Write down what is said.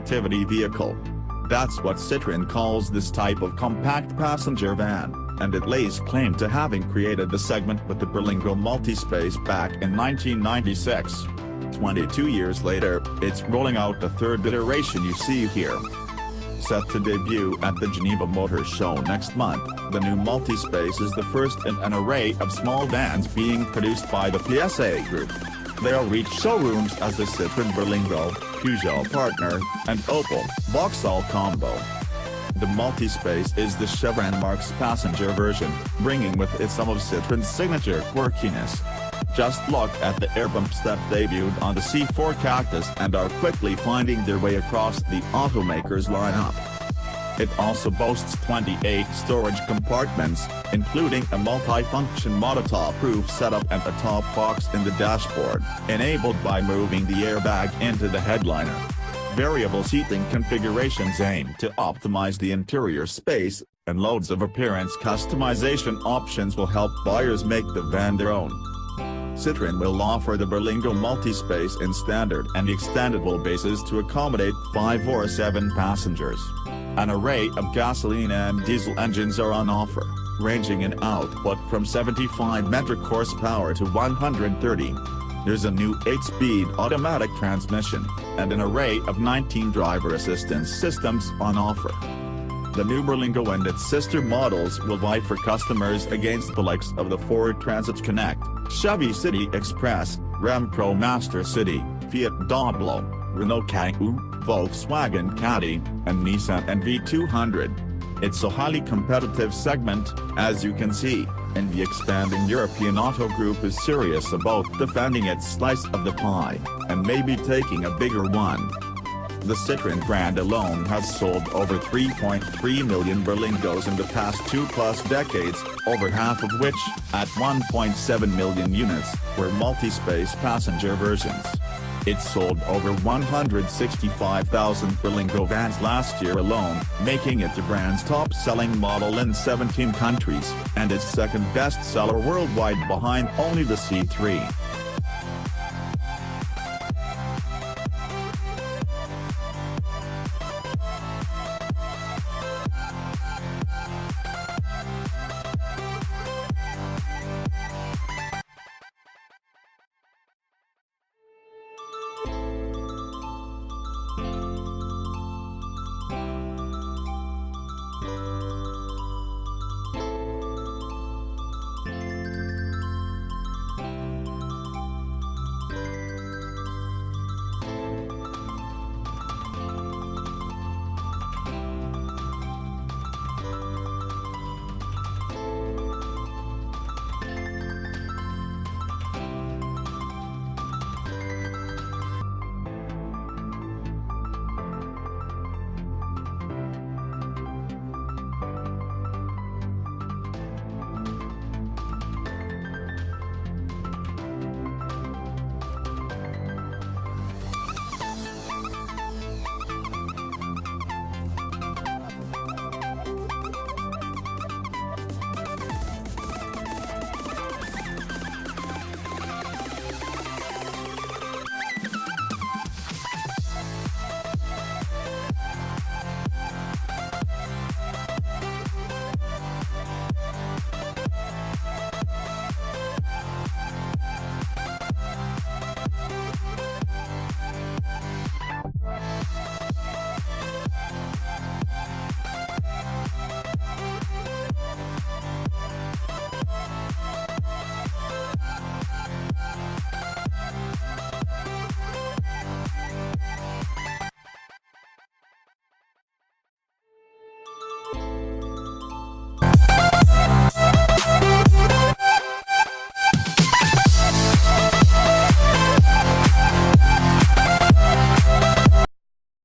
activity vehicle. That's what Citroën calls this type of compact passenger van, and it lays claim to having created the segment with the Berlingo Multispace back in 1996. 22 years later, it's rolling out the third iteration you see here. Set to debut at the Geneva Motor Show next month, the new Multispace is the first in an array of small vans being produced by the PSA group. They'll reach showrooms as the Citroën Berlingo, Peugeot Partner, and Opel Vauxhall Combo. The Multispace is the Chevron Marque's passenger version, bringing with it some of Citroën's signature quirkiness. Just look at the air bumps that debuted on the C4 Cactus and are quickly finding their way across the automaker's lineup. It also boasts 28 storage compartments, including a multi-function monotop-proof setup and a top box in the dashboard, enabled by moving the airbag into the headliner. Variable seating configurations aim to optimize the interior space, and loads of appearance customization options will help buyers make the van their own. Citroën will offer the Berlingo Multispace in standard and extendable bases to accommodate 5 or 7 passengers. An array of gasoline and diesel engines are on offer, ranging in output from 75 metric horsepower to 130. There's a new 8-speed automatic transmission, and an array of 19 driver assistance systems on offer. The new Berlingo and its sister models will vie for customers against the likes of the Ford Transit Connect, Chevy City Express, Ram ProMaster City, Fiat Doblo, Renault Kangoo, Volkswagen Caddy, and Nissan NV200. It's a highly competitive segment, as you can see, and the expanding European auto group is serious about defending its slice of the pie, and maybe taking a bigger one. The Citroën brand alone has sold over 3.3 million Berlingos in the past 2+ decades, over half of which, at 1.7 million units, were multi-space passenger versions. It sold over 165,000 Berlingo vans last year alone, making it the brand's top-selling model in 17 countries, and its second best-seller worldwide behind only the C3.